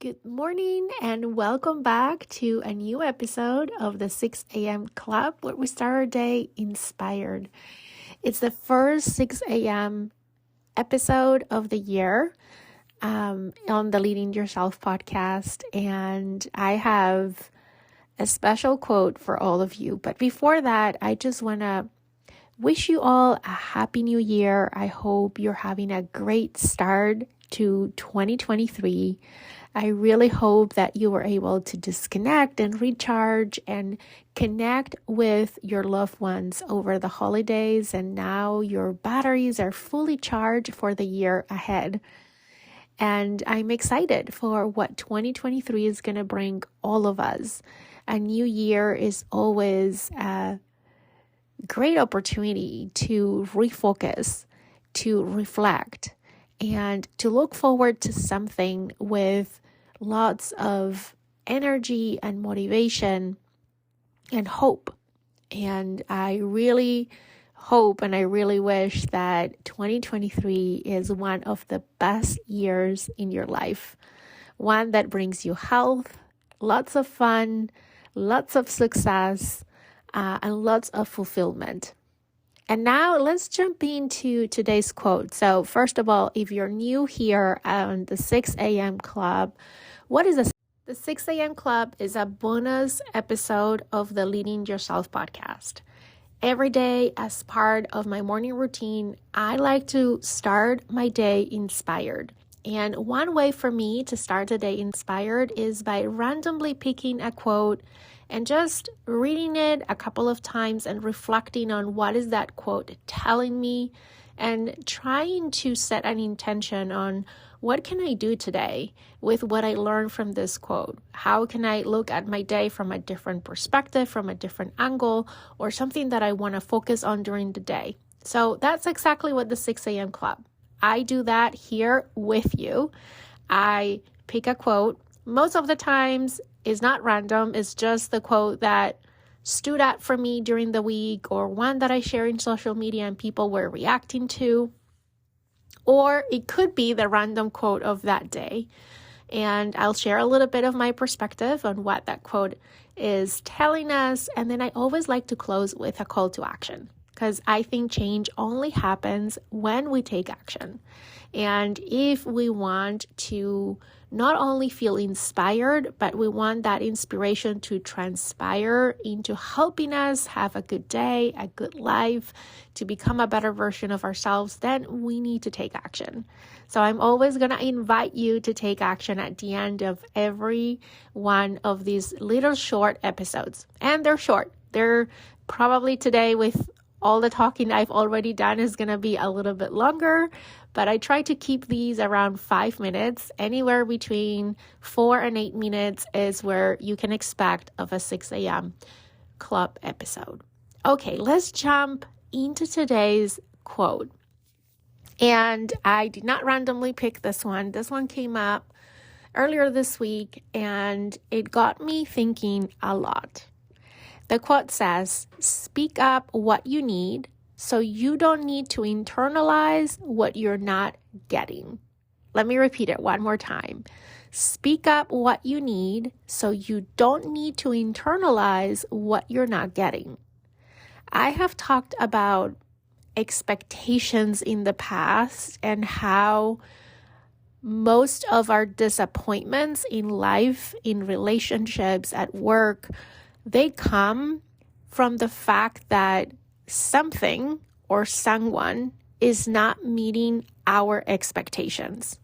Good morning and welcome back to a new episode of the 6 a.m. Club where we start our day inspired. It's the first 6 a.m. episode of the year on the Leading Yourself podcast, and I have a special quote for all of you. But before that, I just want to wish you all a happy new year. I hope you're having a great start to 2023. I really hope that you were able to disconnect and recharge and connect with your loved ones over the holidays, and now your batteries are fully charged for the year ahead. And I'm excited for what 2023 is going to bring all of us. A new year is always a great opportunity to refocus, to reflect, and to look forward to something with lots of energy and motivation and hope. And I really hope and I really wish that 2023 is one of the best years in your life. One that brings you health, lots of fun, lots of success, and lots of fulfillment. And now let's jump into today's quote. So first of all, if you're new here on the 6 a.m. Club, what is this? The 6 a.m. Club is a bonus episode of the Leading Yourself podcast. Every day, as part of my morning routine, I like to start my day inspired. And one way for me to start the day inspired is by randomly picking a quote and just reading it a couple of times and reflecting on what is that quote telling me, and trying to set an intention on what can I do today with what I learned from this quote? How can I look at my day from a different perspective, from a different angle, or something that I want to focus on during the day? So that's exactly what the 6 a.m. Club. I do that here with you. I pick a quote. Most of the times it's not random. It's just the quote that stood out for me during the week, or one that I share in social media and people were reacting to. Or it could be the random quote of that day. And I'll share a little bit of my perspective on what that quote is telling us. And then I always like to close with a call to action, because I think change only happens when we take action. And if we want to not only feel inspired, but we want that inspiration to transpire into helping us have a good day, a good life, to become a better version of ourselves, then we need to take action. So I'm always going to invite you to take action at the end of every one of these little short episodes. And they're short. They're probably today, with all the talking I've already done, is going to be a little bit longer, but I try to keep these around 5 minutes. Anywhere between 4 and 8 minutes is where you can expect of a 6 a.m. Club episode. Okay, let's jump into today's quote. And I did not randomly pick this one. This one came up earlier this week, and it got me thinking a lot. The quote says, "Speak up what you need so you don't need to internalize what you're not getting." Let me repeat it one more time. Speak up what you need so you don't need to internalize what you're not getting. I have talked about expectations in the past and how most of our disappointments in life, in relationships, at work, they come from the fact that something or someone is not meeting our expectations.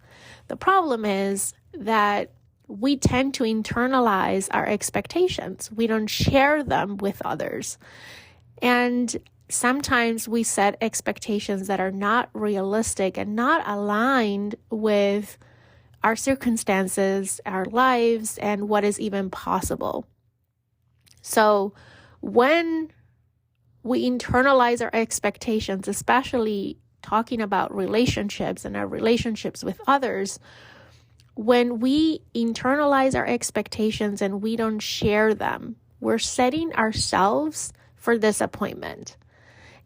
The problem is that we tend to internalize our expectations. We don't share them with others. And sometimes we set expectations that are not realistic and not aligned with our circumstances, our lives, and what is even possible. So when we internalize our expectations, especially talking about relationships and our relationships with others, when we internalize our expectations and we don't share them, we're setting ourselves for disappointment.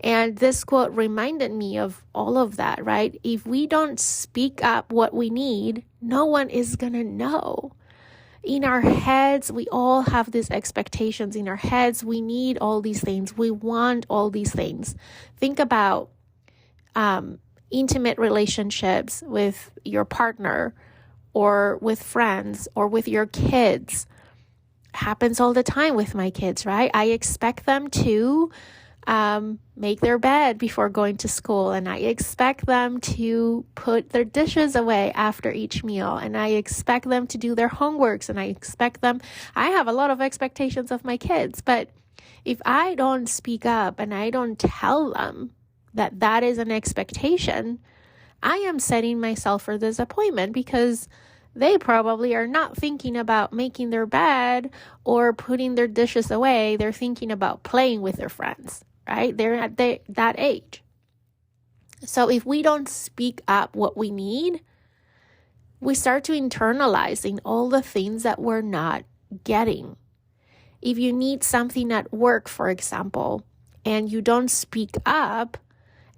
And this quote reminded me of all of that, right? If we don't speak up what we need, no one is going to know. In our heads, we all have these expectations in our heads. We need all these things. We want all these things. Think about intimate relationships with your partner or with friends or with your kids. Happens all the time with my kids, right? I expect them to make their bed before going to school, and I expect them to put their dishes away after each meal, and I expect them to do their homeworks, and I have a lot of expectations of my kids, but if I don't speak up and I don't tell them that that is an expectation, I am setting myself for disappointment because they probably are not thinking about making their bed or putting their dishes away. They're thinking about playing with their friends, right? They're at that age. So if we don't speak up what we need, we start to internalize all the things that we're not getting. If you need something at work, for example, and you don't speak up,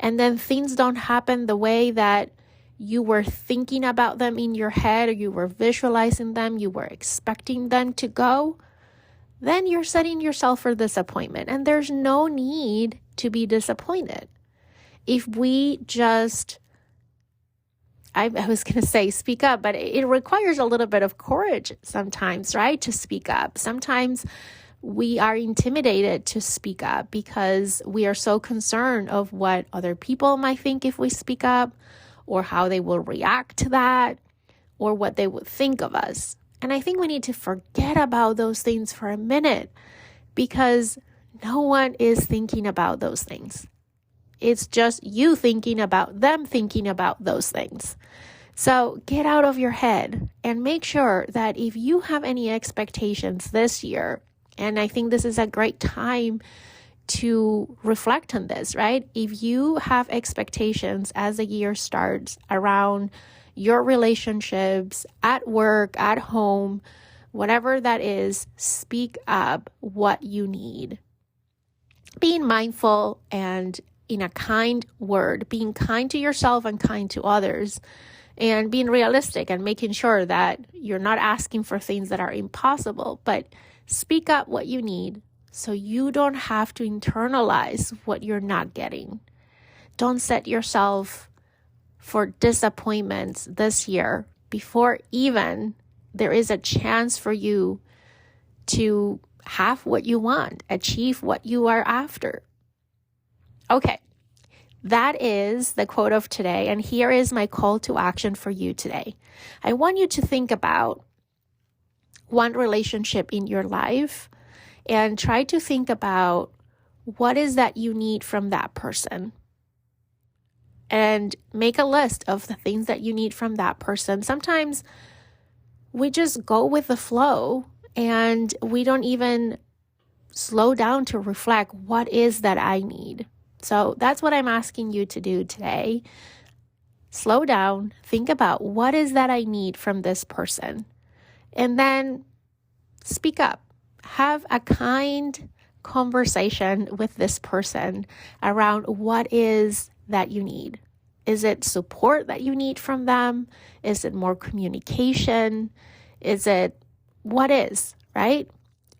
and then things don't happen the way that you were thinking about them in your head, or you were visualizing them, you were expecting them to go, then you're setting yourself for disappointment. And there's no need to be disappointed. If we just, I was going to say speak up, but it requires a little bit of courage sometimes, right? To speak up. Sometimes we are intimidated to speak up because we are so concerned of what other people might think if we speak up, or how they will react to that, or what they would think of us. And I think we need to forget about those things for a minute, because no one is thinking about those things. It's just you thinking about them thinking about those things. So get out of your head and make sure that if you have any expectations this year, and I think this is a great time to reflect on this, right? If you have expectations as the year starts around your relationships, at work, at home, whatever that is, speak up what you need. Being mindful and in a kind word, being kind to yourself and kind to others, and being realistic and making sure that you're not asking for things that are impossible, but speak up what you need so you don't have to internalize what you're not getting. Don't set yourself for disappointments this year before even there is a chance for you to have what you want, achieve what you are after. Okay, that is the quote of today, and here is my call to action for you today. I want you to think about one relationship in your life and try to think about what is that you need from that person. And make a list of the things that you need from that person. Sometimes we just go with the flow and we don't even slow down to reflect, what is that I need? So that's what I'm asking you to do today. Slow down, think about what is that I need from this person, and then speak up. Have a kind conversation with this person around what is that you need. Is it support that you need from them? Is it more communication? Is it what is, right?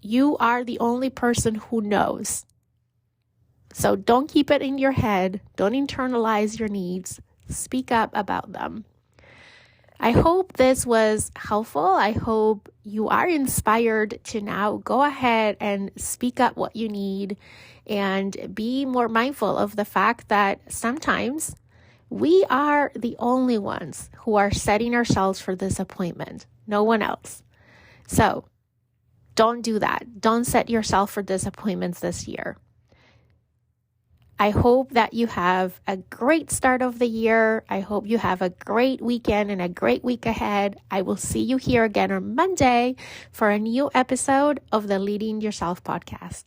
You are the only person who knows. So don't keep it in your head. Don't internalize your needs. Speak up about them. I hope this was helpful. I hope you are inspired to now go ahead and speak up what you need and be more mindful of the fact that sometimes we are the only ones who are setting ourselves for disappointment, no one else. So don't do that. Don't set yourself for disappointments this year. I hope that you have a great start of the year. I hope you have a great weekend and a great week ahead. I will see you here again on Monday for a new episode of the Leading Yourself podcast.